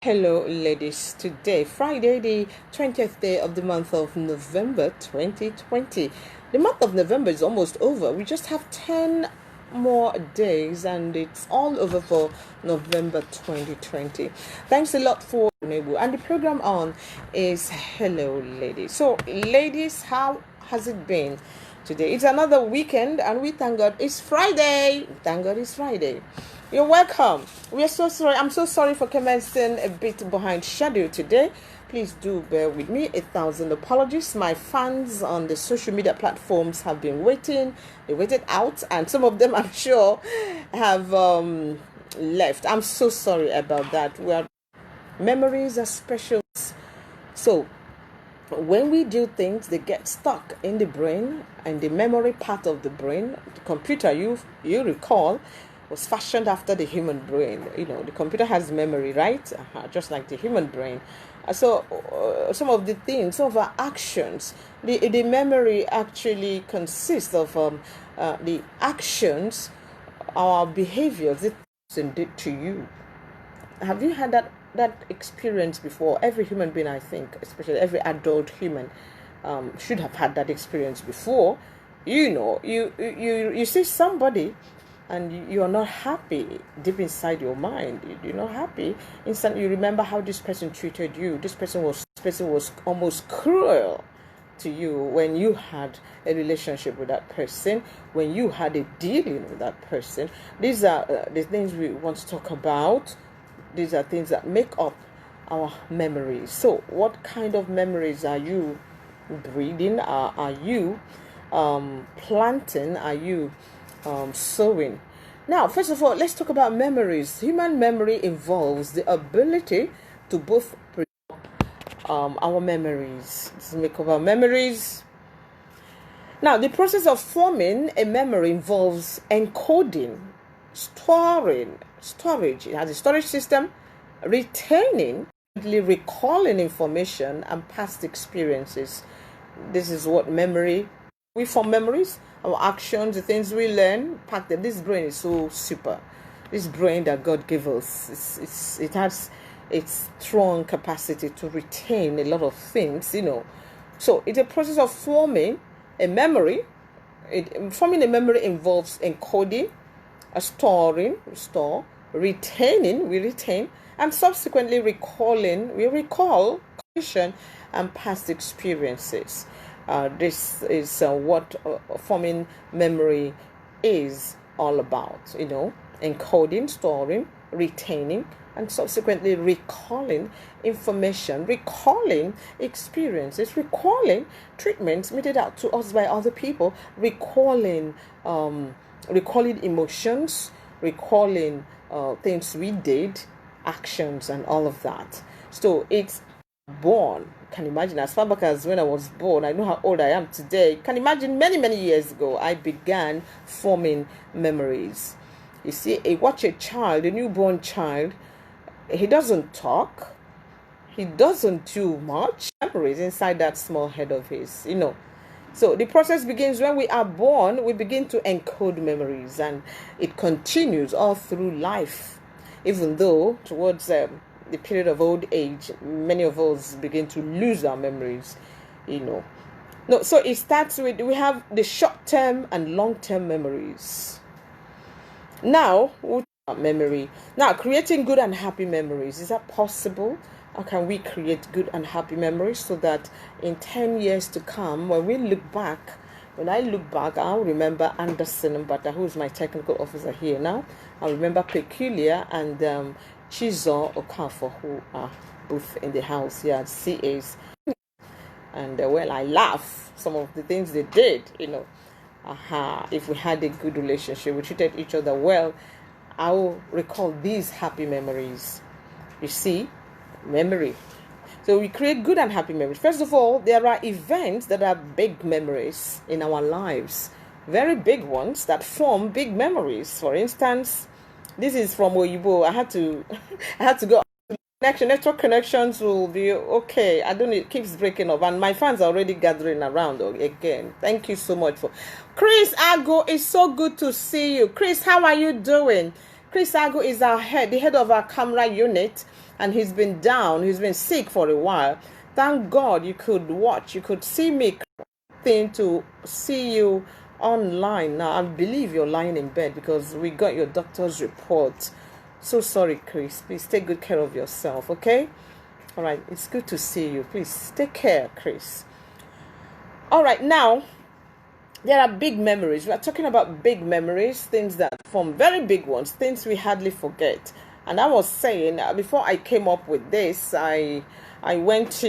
Hello, ladies. Today, Friday, the 20th day of the month of November 2020. The month of November is almost over. We just have 10 more days and it's all over for November 2020. Thanks a lot for Nebu. And the program on is Hello, ladies. So, ladies, how has it been today? It's another weekend and we thank God it's Friday. Thank God it's Friday. You're welcome. We are so sorry. I'm so sorry for commencing a bit behind schedule today. Please do bear with me. 1,000 apologies. My fans on the social media platforms have been waiting. They waited out, and some of them, I'm sure, have left. I'm so sorry about that. Memories are special. So when we do things, they get stuck in the brain, and the memory part of the brain, the computer you recall, was fashioned after the human brain. The computer has memory, right? Just like the human brain. So some of the things, some of our actions, the memory actually consists of the actions, our behaviors, the person did to you. Have you had that experience before? Every human being, I think, especially every adult human, should have had that experience before. You see somebody and you're not happy deep inside your mind. You're not happy. Instantly, you remember how this person treated you. This person was almost cruel to you when you had a relationship with that person, when you had a dealing with that person. These are the things we want to talk about. These are things that make up our memories. So, what kind of memories are you breeding? Are you planting? Are you sowing? Now, first of all, let's talk about memories. Human memory involves the ability to both our memories, to make up our memories. Now, the process of forming a memory involves encoding, storage. It has a storage system, retaining, recalling information and past experiences. This is what memory. We form memories, our actions, the things we learn, pack them. This brain is so super. This brain that God gave us, it has its strong capacity to retain a lot of things, So it's a process of forming a memory. Forming a memory involves encoding, retaining, we retain, and subsequently recalling, we recall condition and past experiences. This is what forming memory is all about, encoding, storing, retaining, and subsequently recalling information, recalling experiences, recalling treatments meted out to us by other people, recalling emotions, recalling things we did, actions, and all of that. So it's born. Can imagine, as far back as when I was born, I know how old I am today. Can imagine many years ago, I began forming memories. You see, watch a child, a newborn child. He doesn't talk. He doesn't do much. Memories inside that small head of his, So the process begins when we are born. We begin to encode memories, and it continues all through life. Even though towards the period of old age, many of us begin to lose our memories, No, so it starts with, we have the short-term and long-term memories. Now, we'll talk about memory. Now, creating good and happy memories. Is that possible? How can we create good and happy memories so that in 10 years to come, when I look back, I'll remember Anderson Mbata, who is my technical officer here now. I'll remember Peculiar and Chizo Okafor, who are both in the house here as CAs. And I laugh some of the things they did, If we had a good relationship, we treated each other well, I will recall these happy memories. You see, memory. So we create good and happy memories. First of all, there are events that are big memories in our lives, very big ones that form big memories. For instance, this is from Oyibo. I had to go. Network connections will be okay. It keeps breaking up, and my fans are already gathering around again. Thank you so much for Chris Ago. It's so good to see you, Chris. How are you doing? Chris Agu is the head of our camera unit, and he's been down. He's been sick for a while. Thank God you could watch. You could see me to see you online now. I believe you're lying in bed because we got your doctor's report. So sorry, Chris. Please take good care of yourself, okay? All right. It's good to see you. Please take care, Chris. All right. Now, there are big memories. We are talking about big memories, things that form very big ones, things we hardly forget. And I was saying, before I came up with this, I went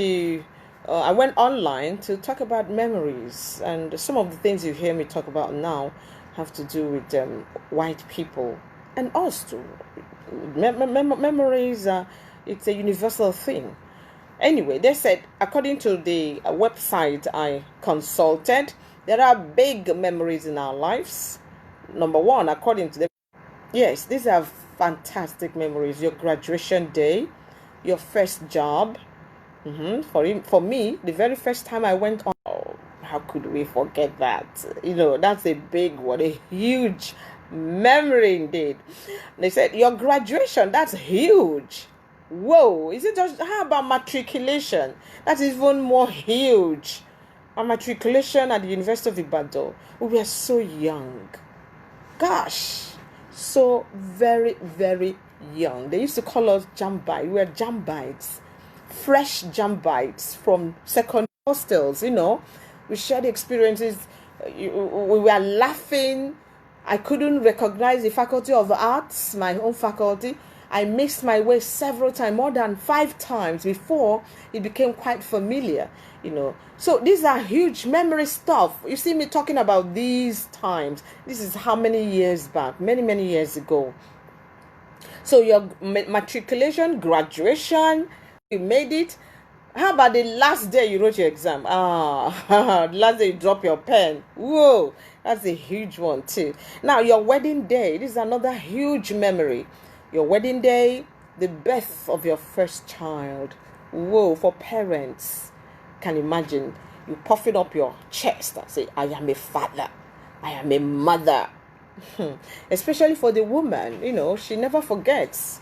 online to talk about memories, and some of the things you hear me talk about now have to do with white people and us too. Memories, it's a universal thing. Anyway, they said, according to the website I consulted, there are big memories in our lives. Number one, according to them, yes, these are fantastic memories. Your graduation day, your first job. For me, the very first time I went on, oh, how could we forget that? That's a big one, a huge memory indeed. They said, your graduation, that's huge. Whoa, is it just, how about matriculation? That's even more huge. Our matriculation at the University of Ibadan, we were so young. Gosh, so very, very young. They used to call us jambai. We were jambites. Fresh jambites from secondary hostels, We shared experiences. We were laughing. I couldn't recognize the faculty of arts, my own faculty. I missed my way several times, more than 5 times before it became quite familiar, So these are huge memory stuff. You see me talking about these times. This is how many years back? Many, many years ago. So your matriculation, graduation, you made it. How about the last day you wrote your exam? The last day you drop your pen. Whoa, that's a huge one too. Now, your wedding day. This is another huge memory. Your wedding day, the birth of your first child. Whoa, for parents. Can imagine you puffing up your chest and say, I am a father. I am a mother. Especially for the woman, she never forgets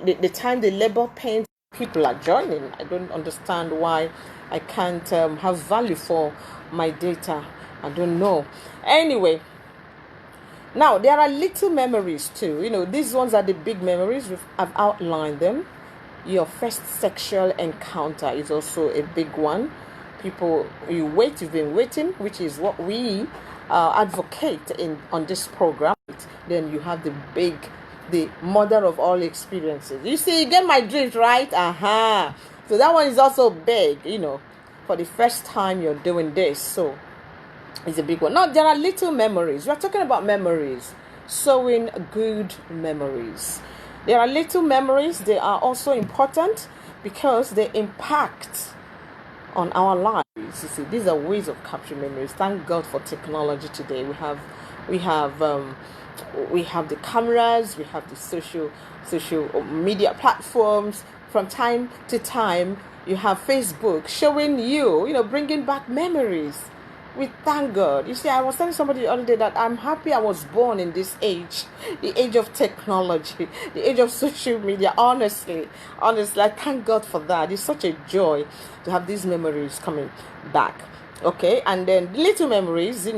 the time the labor pains people are joining. I don't understand why I can't have value for my data. I don't know. Anyway, now there are little memories too. These ones are the big memories. I've outlined them. Your first sexual encounter is also a big one. You've been waiting, which is what we advocate on this program. Then you have the mother of all experiences. You see, you get my drift, right? So that one is also big, for the first time you're doing this. So it's a big one. Now, there are little memories. We're talking about memories. Sowing good memories. There are little memories. They are also important because they impact on our lives. You see, these are ways of capturing memories. Thank God for technology today. We have the cameras, we have the social media platforms. From time to time, you have Facebook showing you, bringing back memories. We thank God. You see, I was telling somebody the other day that I'm happy I was born in this age, the age of technology, the age of social media. Honestly, I thank God for that. It's such a joy to have these memories coming back. Okay, and then little memories,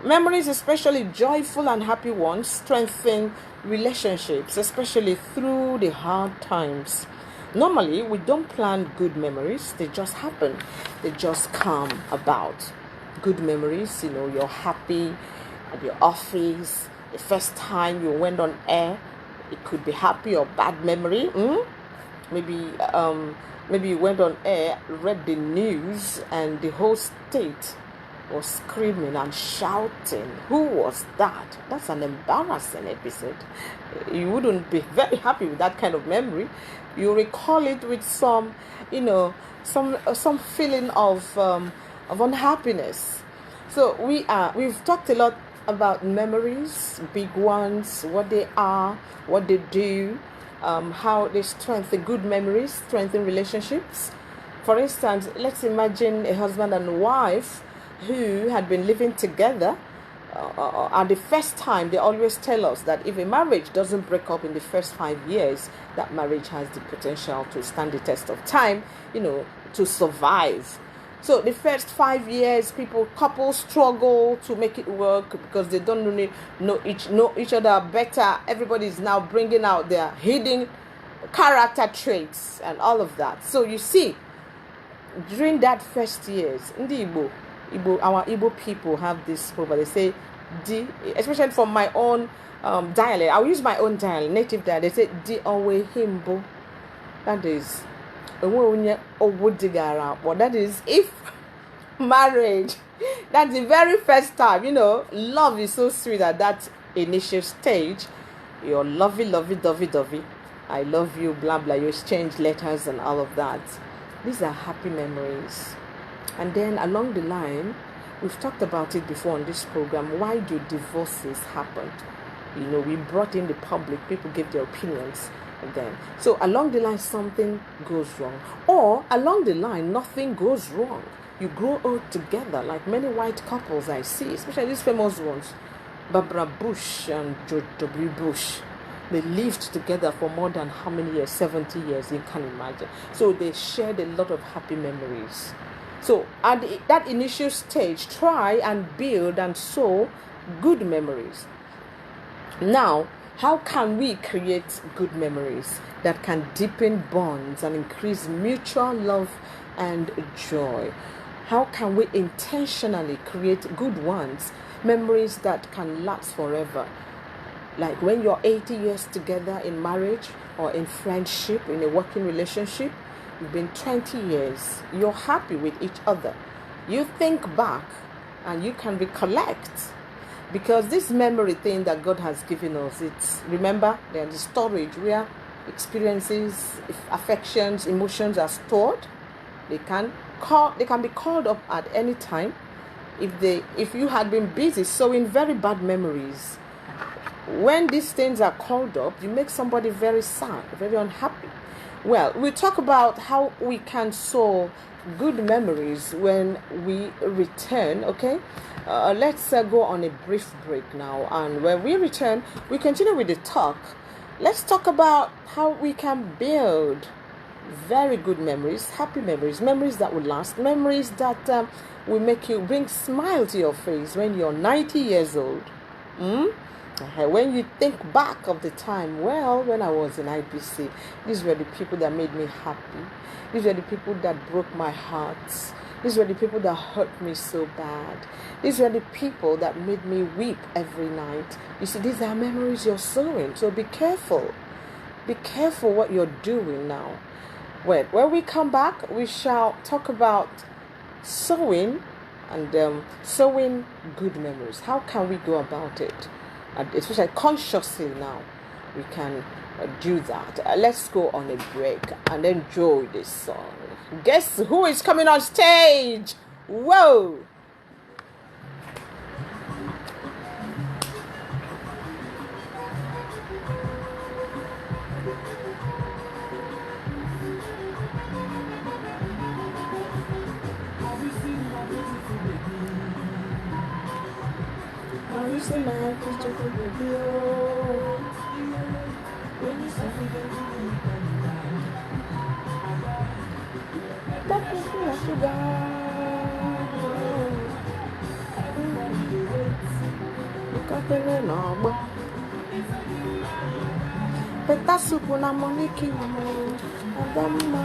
memories, especially joyful and happy ones, strengthen relationships, especially through the hard times. Normally, we don't plan good memories. They just happen. They just come about. Good memories, you're happy at your office, the first time you went on air. It could be happy or bad memory. Maybe you went on air, read the news, and the whole state was screaming and shouting. Who was that? That's an embarrassing episode. You wouldn't be very happy with that kind of memory. You recall it with some feeling of unhappiness. So we've talked a lot about memories, big ones, what they are, what they do, how they strengthen good memories, strengthen relationships. For instance, let's imagine a husband and wife who had been living together at the first time, they always tell us that if a marriage doesn't break up in the first 5 years, that marriage has the potential to stand the test of time, to survive. So the first 5 years, couples struggle to make it work because they don't really know each other better. Everybody is now bringing out their hidden character traits and all of that. So you see, during that first years, in the our Igbo people have this proverb. They say, especially from my own dialect. I'll use my own dialect, native dialect. They say, "Di owe himbo." That is, but that is if marriage. That's the very first time. Love is so sweet at that initial stage. You're lovey, dovey. I love you, blah blah. You exchange letters and all of that. These are happy memories. And then along the line, we've talked about it before on this program. Why do divorces happen? We brought in the public, people gave their opinions. And then, so along the line, something goes wrong. Or along the line, nothing goes wrong. You grow old together, like many white couples I see, especially these famous ones, Barbara Bush and George W. Bush. They lived together for more than how many years? 70 years, you can imagine. So they shared a lot of happy memories. So at that initial stage, try and build and sow good memories. Now, how can we create good memories that can deepen bonds and increase mutual love and joy? How can we intentionally create good ones, memories that can last forever? Like when you're 80 years together in marriage or in friendship, in a working relationship, you've been 20 years, you're happy with each other. You think back and you can recollect, because this memory thing that God has given us, remember, there's the storage where experiences, affections, emotions are stored. They can be called up at any time. If you had been busy sowing very bad memories, when these things are called up, you make somebody very sad, very unhappy. Well, we talk about how we can sow good memories when we return, okay? Let's go on a brief break now. And when we return, we continue with the talk. Let's talk about how we can build very good memories, happy memories, memories that will last, memories that will bring smile to your face when you're 90 years old. When you think back of the time, when I was in IPC, these were the people that made me happy. These were the people that broke my heart. These were the people that hurt me so bad. These were the people that made me weep every night. You see, these are memories you're sowing. So be careful. Be careful what you're doing now. When we come back, we shall talk about sowing and sowing good memories. How can we go about it? Especially consciously now, we can do that. Let's go on a break and enjoy this song. Guess who is coming on stage? Whoa! Peta supu na moniki mo adamma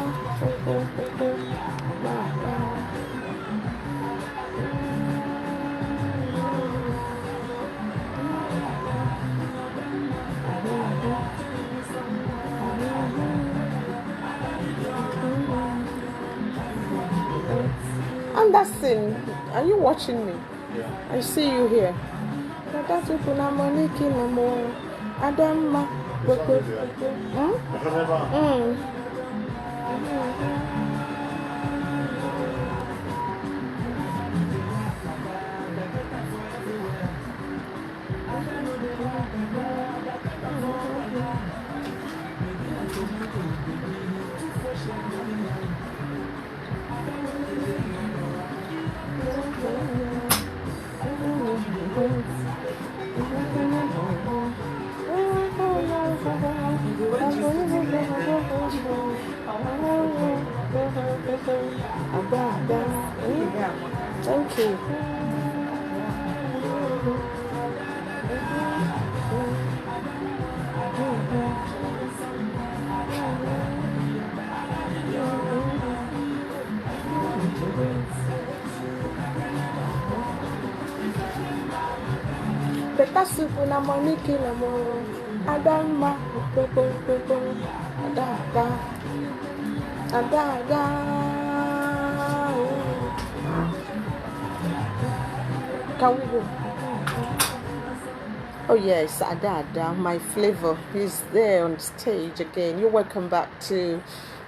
Anderson, are you watching me? Yeah. I see you here. Peta supu na moniki mo adamma. Thank you. Better soup na money kill 'em all. Adama, ada. Can we go? Oh yes, Ada, my flavor is there on stage again. You're welcome back to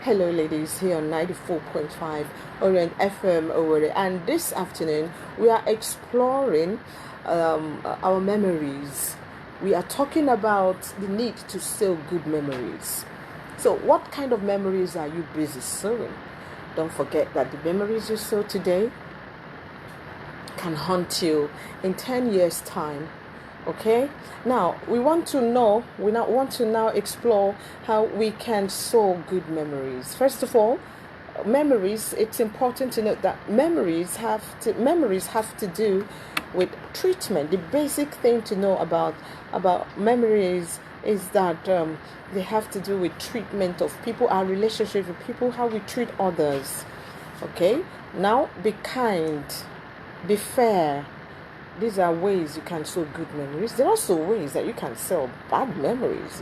Hello Ladies here on 94.5 Orient FM Owerri. And this afternoon we are exploring our memories. We are talking about the need to sow good memories. So what kind of memories are you busy sowing? Don't forget that the memories you sow today can haunt you in 10 years' time. Okay, now we want to now explore how we can sow good memories. First of all, memories, it's important to note that memories have to do with treatment. The basic thing to know about memories is that they have to do with treatment of people, our relationship with people, how we treat others. Okay, now be kind, be fair. These are ways you can sow good memories. There are also ways that you can sow bad memories,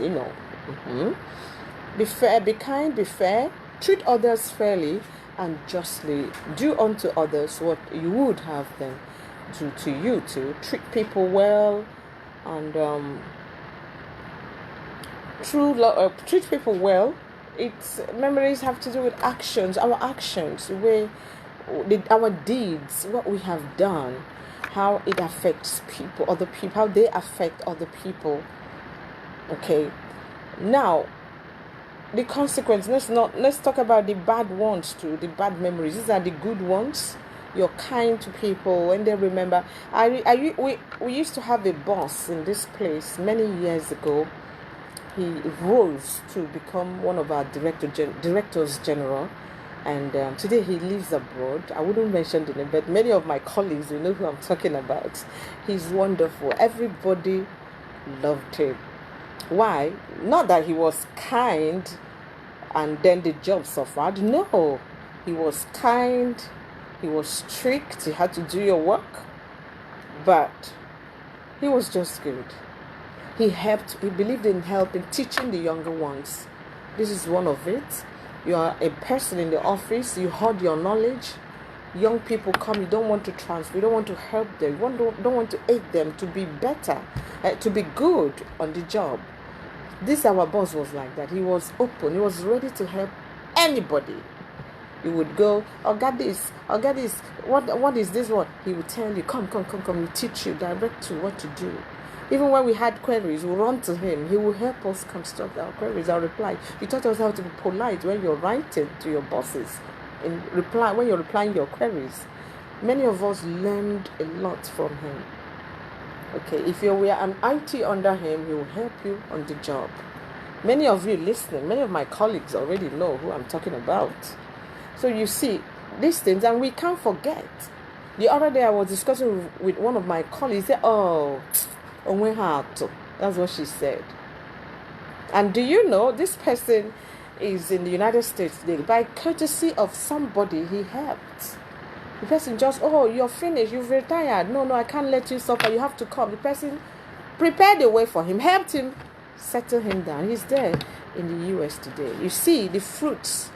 Be fair, be kind, be fair. Treat others fairly and justly. Do unto others what you would have them do to you too. Treat people well and treat people well. Memories have to do with actions, our actions, our deeds, what we have done, how it affects people, other people, how they affect other people. Okay, now the consequence. Let's talk about the bad ones too. The bad memories. These are the good ones. You're kind to people when they remember. We used to have a boss in this place many years ago. He rose to become one of our directors general. And today he lives abroad. I wouldn't mention the name, but many of my colleagues will know who I'm talking about. He's wonderful. Everybody loved him. Why? Not that he was kind and then the job suffered. No. He was kind. He was strict. You had to do your work. But he was just good. He believed in helping, teaching the younger ones. This is one of it. You are a person in the office, you hoard your knowledge. Young people come, you don't want to transfer, you don't want to help them, you don't want to aid them to be better, to be good on the job. Our boss was like that. He was open, he was ready to help anybody. You would go, I'll get this, what is this one? He would tell you, come, he'll teach you, direct you what to do. Even when we had queries, we'll run to him. He will help us construct our queries, our reply. He taught us how to be polite when you're writing to your bosses. When you're replying your queries. Many of us learned a lot from him. Okay, if you were an IT under him, he will help you on the job. Many of you listening, many of my colleagues already know who I'm talking about. So you see, these things, and we can't forget. The other day I was discussing with one of my colleagues, said, that's what she said. And do you know this person is in the United States today by courtesy of somebody he helped? The person just, you're finished, you've retired. No, I can't let you suffer. You have to come. The person prepared a way for him, helped him, settle him down. He's there in the US today. You see the fruits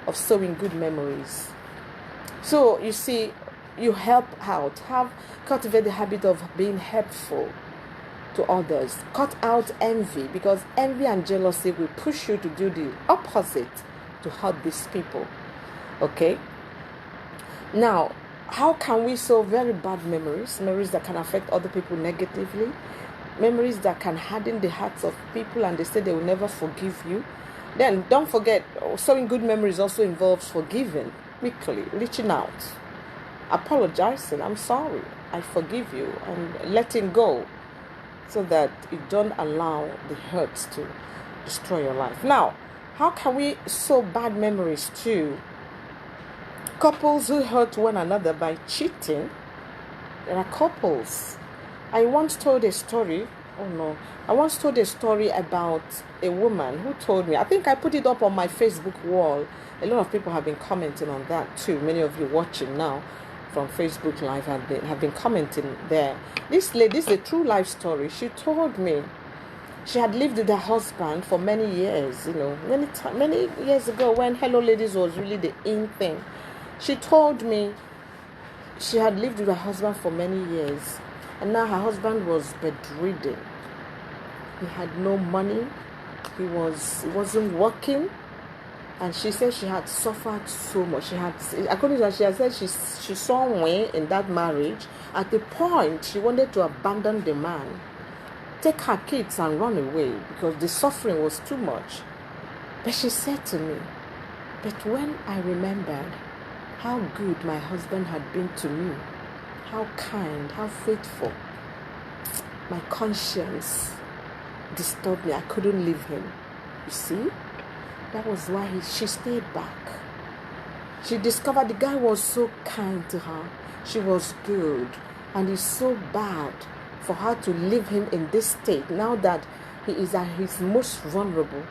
of sowing good memories. So you see, you help out, cultivate the habit of being helpful to others. Cut out envy, because envy and jealousy will push you to do the opposite, to hurt these people. Okay? Now, how can we sow very bad memories that can affect other people negatively, memories that can harden the hearts of people and they say they will never forgive you? Then don't forget, sowing good memories also involves forgiving quickly, reaching out, apologizing, I'm sorry, I forgive you, and letting go, so that you don't allow the hurts to destroy your life. Now, how can we sow bad memories too? Couples who hurt one another by cheating. There are couples. I once told a story. Oh no. I once told a story about a woman who told me. I think I put it up on my Facebook wall. A lot of people have been commenting on that too. Many of you watching now from Facebook Live have been commenting there. This lady, this is a true life story. She told me she had lived with her husband for many years. Many years ago when Hello Ladies was really the in thing. She told me she had lived with her husband for many years, and now her husband was bedridden. He had no money. He wasn't working, and she said she had suffered so much. According to her, she had said she saw way in that marriage. At the point, she wanted to abandon the man, take her kids and run away because the suffering was too much. But she said to me, but when I remembered how good my husband had been to me, how kind, how faithful, my conscience disturbed me. I couldn't leave him. You see, that was why she stayed back. She discovered the guy was so kind to her. She was good, and it's so bad for her to leave him in this state now that he is at his most vulnerable,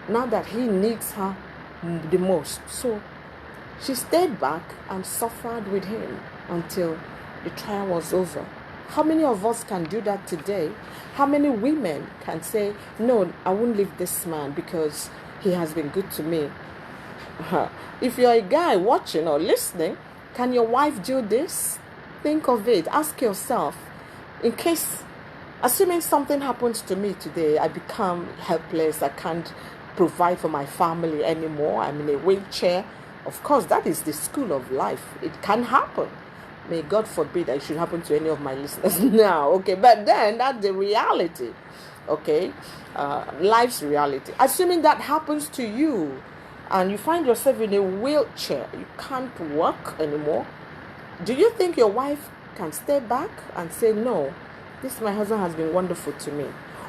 now that he needs her the most. So she stayed back and suffered with him until the trial was over. How many of us can do that today? How many women can say, no, I won't leave this man because he has been good to me? If you're a guy watching or listening, can your wife do this? Think of it. Ask yourself, in case, assuming something happens to me today, I become helpless, I can't provide for my family anymore, I'm in a wheelchair. Of course, that is the school of life. It can happen. May God forbid that it should happen to any of my listeners now. Okay, but then that's the reality. Okay, life's reality. Assuming that happens to you and you find yourself in a wheelchair, you can't work anymore. Do you think your wife can stay back and say, no, my husband has been wonderful to me?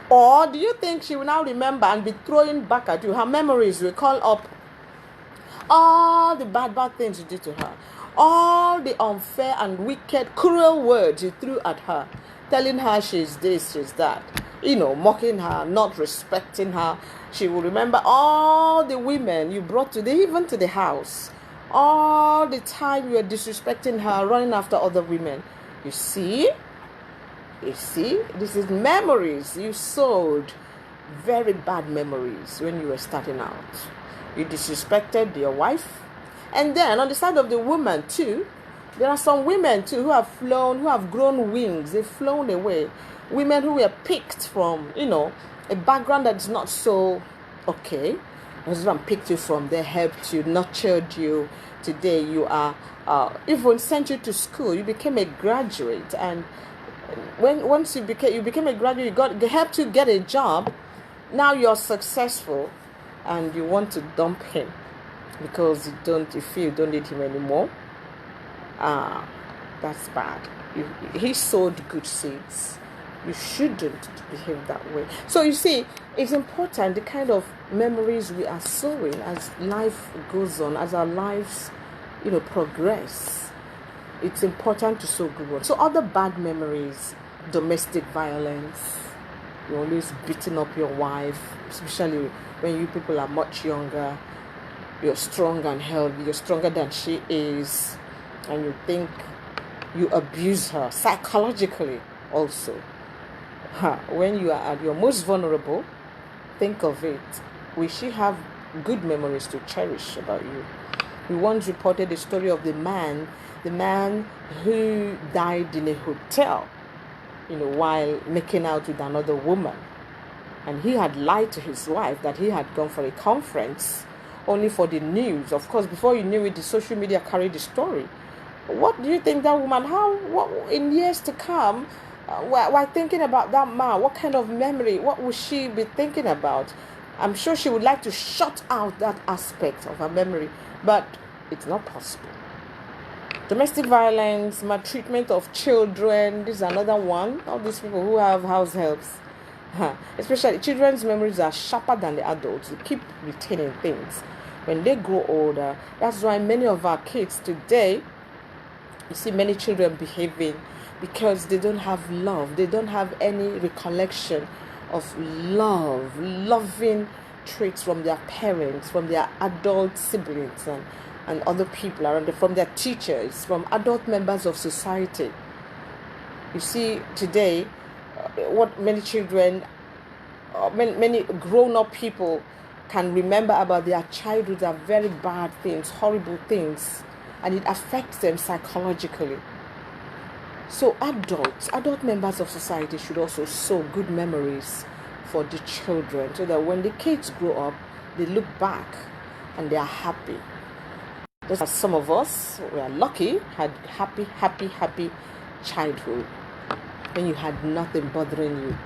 Or do you think she will now remember and be throwing back at you? Her memories will call up all the bad things you did to her, all the unfair and wicked, cruel words you threw at her, telling her she's this, she's that, mocking her, not respecting her. She will remember all the women you brought even to the house, all the time you were disrespecting her, running after other women. You see, this is memories you sowed, very bad memories when you were starting out. You disrespected your wife. And then on the side of the woman too, there are some women too who have grown wings. They've flown away. Women who were picked from, a background that's not so okay. Husband picked you from there, helped you, nurtured you. Today you are, even sent you to school. You became a graduate. And once you became a graduate, they helped you get a job. Now you're successful. And you want to dump him because you feel you don't need him anymore. That's bad. He sowed good seeds. You shouldn't behave that way. So you see, it's important the kind of memories we are sowing as life goes on, as our lives, progress. It's important to sow good ones. So other bad memories, domestic violence. You're always beating up your wife, especially when you people are much younger. You're strong and healthy. You're stronger than she is. And you think you abuse her psychologically also. When you are at your most vulnerable, think of it. Will she have good memories to cherish about you? We once reported the story of the man who died in a hotel, while making out with another woman. And he had lied to his wife that he had gone for a conference only for the news. Of course, before you knew it, the social media carried the story. What do you think that woman, in years to come, while thinking about that man, what kind of memory, what would she be thinking about? I'm sure she would like to shut out that aspect of her memory, but it's not possible. Domestic violence, maltreatment of children, this is another one. All these people who have house helps, especially children's memories are sharper than the adults. They keep retaining things. when they grow older. That's why many of our kids today, you see many children behaving because they don't have love. They don't have any recollection of loving traits from their parents, from their adult siblings, and other people around them, from their teachers, from adult members of society. You see today, what many children, many grown-up people can remember about their childhood are very bad things, horrible things, and it affects them psychologically. So adult members of society should also sow good memories for the children, so that when the kids grow up, they look back and they are happy. Just as some of us, we are lucky, had happy childhood, when you had nothing bothering you.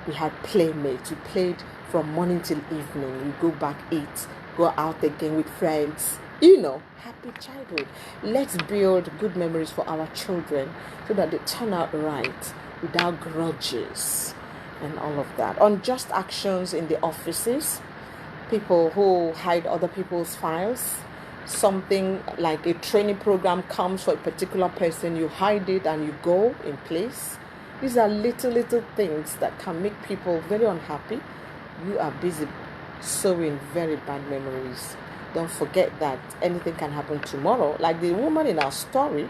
You had playmates. You played from morning till evening. You go back, eat, go out again with friends. Happy childhood. Let's build good memories for our children so that they turn out right without grudges and all of that. Unjust actions in the offices, people who hide other people's files. Something like a training program comes for a particular person, you hide it and you go in place. These are little things that can make people very unhappy. You are busy sowing very bad memories. Don't forget that anything can happen tomorrow. Like the woman in our story,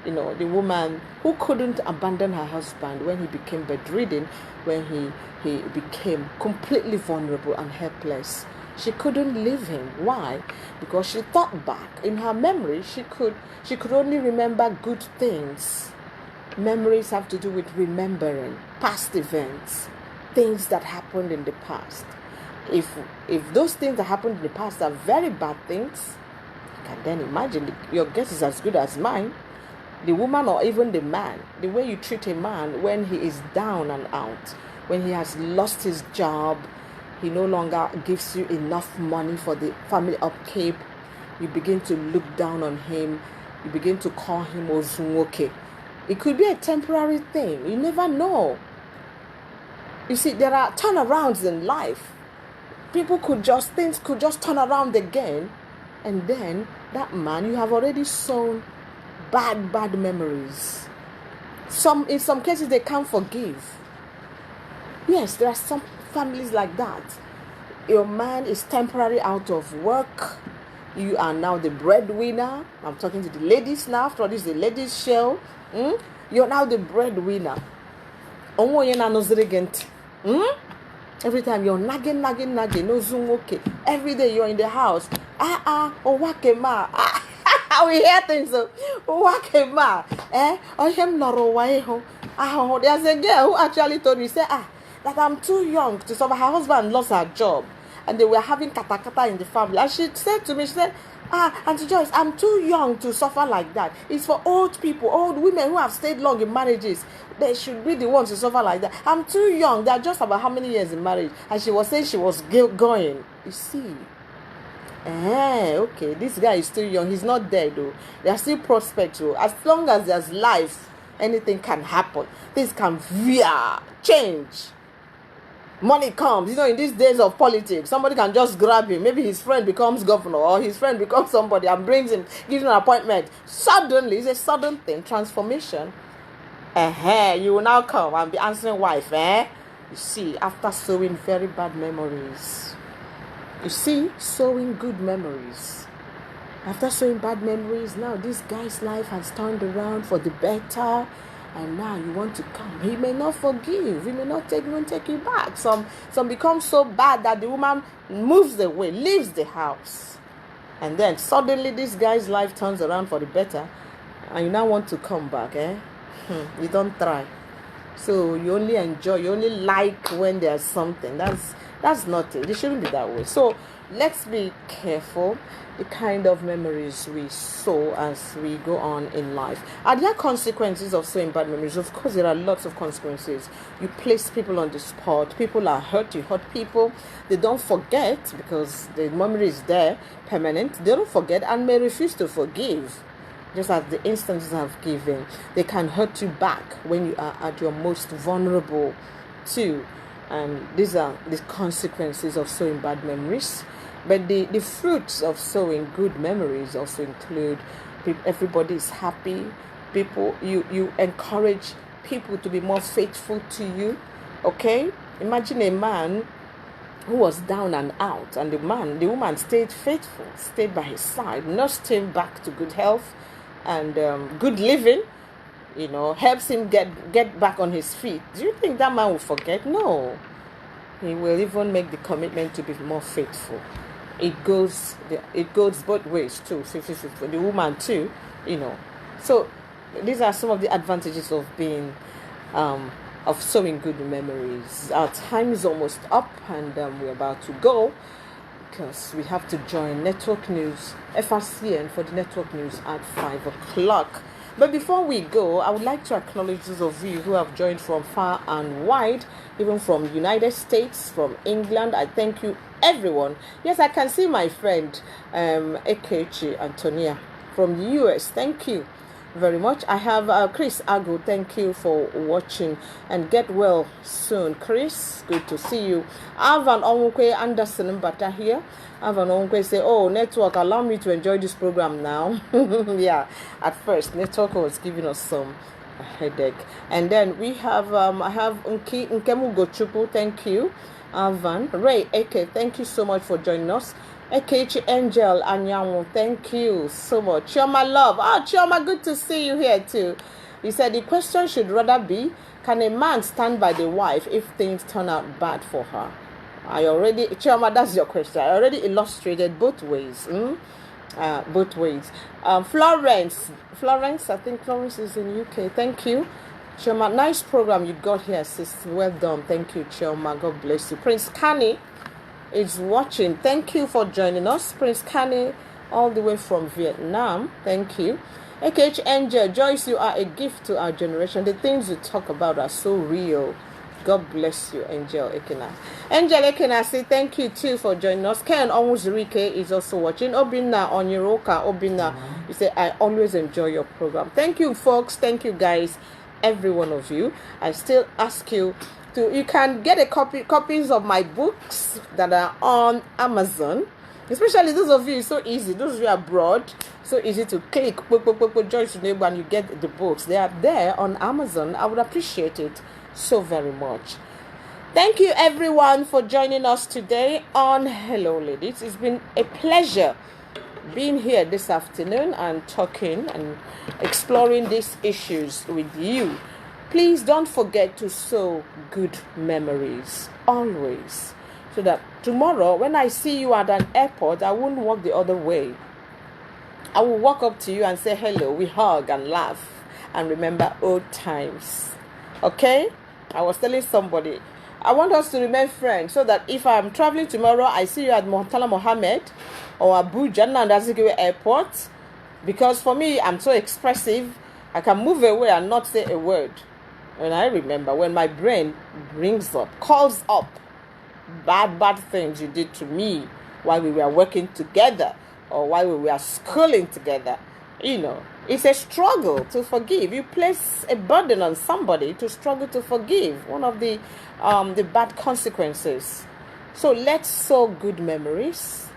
the woman who couldn't abandon her husband when he became bedridden, when he became completely vulnerable and helpless. She couldn't leave him. Why? Because she thought back. In her memory, she could only remember good things. Memories have to do with remembering past events, things that happened in the past. If those things that happened in the past are very bad things, you can then imagine your guess is as good as mine. The woman or even the man, the way you treat a man when he is down and out, when he has lost his job, he no longer gives you enough money for the family upkeep, you begin to look down on him, you begin to call him Ozunwoke. It could be a temporary thing. You never know. You see, there are turnarounds in life. Things could just turn around again, and then that man, you have already sown bad memories. In some cases, they can't forgive. Yes, there are some families like that. Your man is temporarily out of work. You are now the breadwinner. I'm talking to the ladies now. After all, this is the ladies' show. You're now the breadwinner. Every time you're nagging, no zoom okay. Every day you're in the house. We hear things so there's a girl who actually told me, that I'm too young to suffer. Her husband lost her job and they were having kata in the family. And she said to me, Auntie Joyce, I'm too young to suffer like that. It's for old people, old women who have stayed long in marriages. They should be the ones to suffer like that. I'm too young. They're just about how many years in marriage? And she was saying she was going. You see. Okay, this guy is still young. He's not dead though. There are still prospects though. As long as there's life, anything can happen. Things can change. Money comes. In these days of politics, somebody can just grab him. Maybe his friend becomes governor or his friend becomes somebody and brings him, gives him an appointment. Suddenly, it's a sudden thing, transformation. You will now come and be answering wife. You see, after sowing very bad memories. You see, sowing good memories. After sowing bad memories, now this guy's life has turned around for the better. And now you want to come. He may not forgive. He may not even take you back. Some become so bad that the woman moves away, leaves the house. And then suddenly this guy's life turns around for the better. And you now want to come back. You don't try. So you only enjoy, you only like when there's something. That's not it. It shouldn't be that way. So let's be careful the kind of memories we sow as we go on in life. Are there consequences of sowing bad memories? Of course, there are lots of consequences. You place people on the spot. People are hurt. You hurt people. They don't forget because the memory is there, permanent. They don't forget and may refuse to forgive. Just as the instances I've given, they can hurt you back when you are at your most vulnerable too. And these are the consequences of sowing bad memories. But the fruits of sowing good memories also include everybody is happy. People, you encourage people to be more faithful to you. Okay, imagine a man who was down and out, and the woman stayed faithful, stayed by his side, nursed him back to good health and good living. Helps him get back on his feet. Do you think that man will forget? No, he will even make the commitment to be more faithful. It goes both ways too. For the woman too, So these are some of the advantages of being of sowing good memories. Our time is almost up, and we're about to go because we have to join Network News, FRCN, for the Network News at 5 o'clock. But before we go, I would like to acknowledge those of you who have joined from far and wide, even from United States, from England. I thank you, everyone. Yes, I can see my friend Ekechi Antonia from the US. Thank you very much. I have Chris Agu. Thank you for watching, and get well soon, Chris. Good to see you. Avan Onwukwe Anderson Mbata here. Avan Onwukwe say, "Oh, network, allow me to enjoy this program now." Yeah, at first network was giving us some headache, and then we have I have Nkemu Gochupu. Thank you, Avan. Ray Eke, thank you so much for joining us. Ekechi Angel Anyanwu, thank you so much. Chioma Love. Chioma, good to see you here too. You said the question should rather be, can a man stand by the wife if things turn out bad for her? Chioma, that's your question. I already illustrated both ways. Both ways. Florence, I think Florence is in UK. Thank you. Chioma, nice program you got here, sister. Well done. Thank you, Chioma. God bless you. Prince Kani is watching. Thank you for joining us, Prince Kani, all the way from Vietnam. Thank you. AKH Angel, Joyce, you are a gift to our generation. The things you talk about are so real. God bless you, Angel Ekena. Angel Ekena, say thank you too for joining us. Ken Onwuzurike is also watching. Obina Onyiroka, Obina, you say, I always enjoy your program. Thank you, folks. Thank you, guys, every one of you. I still ask you, you can get copies of my books that are on Amazon, especially those of you. It's so easy. Those of you abroad, so easy to click Joyce Neighbor and you get the books. They are there on Amazon. I would appreciate it so very much. Thank you, everyone, for joining us today on Hello Ladies. It's been a pleasure being here this afternoon and talking and exploring these issues with you. Please don't forget to sow good memories, always, so that tomorrow when I see you at an airport, I won't walk the other way. I will walk up to you and say hello, we hug and laugh and remember old times. Okay? I was telling somebody, I want us to remain friends so that if I'm traveling tomorrow, I see you at Murtala Mohammed or Abuja and Azikiwe Airport, because for me, I'm so expressive, I can move away and not say a word. And I remember when my brain calls up bad things you did to me while we were working together or while we were schooling together. It's a struggle to forgive. You place a burden on somebody to struggle to forgive. One of the bad consequences. So let's sow good memories.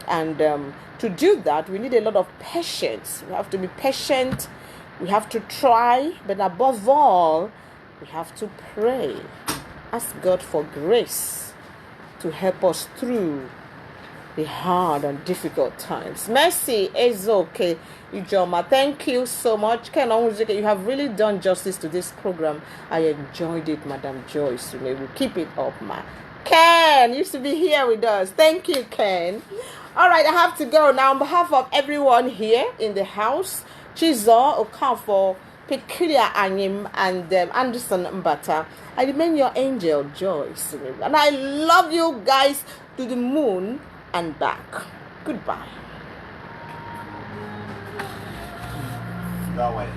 And to do that, we need a lot of patience. We have to be patient. We have to try. But above all, we have to pray. Ask God for grace to help us through the hard and difficult times. Mercy is okay. Ijoma, thank you so much. Ken Onwuzike, you have really done justice to this program. I enjoyed it, Madam Joyce. You may keep it up, ma. Ken used to be here with us. Thank you, Ken. All right, I have to go now. On behalf of everyone here in the house, Chizo Okafor, Peculiar Anyim, and Anderson Mbata, I remain your angel, Joyce. And I love you guys to the moon and back. Goodbye. That way.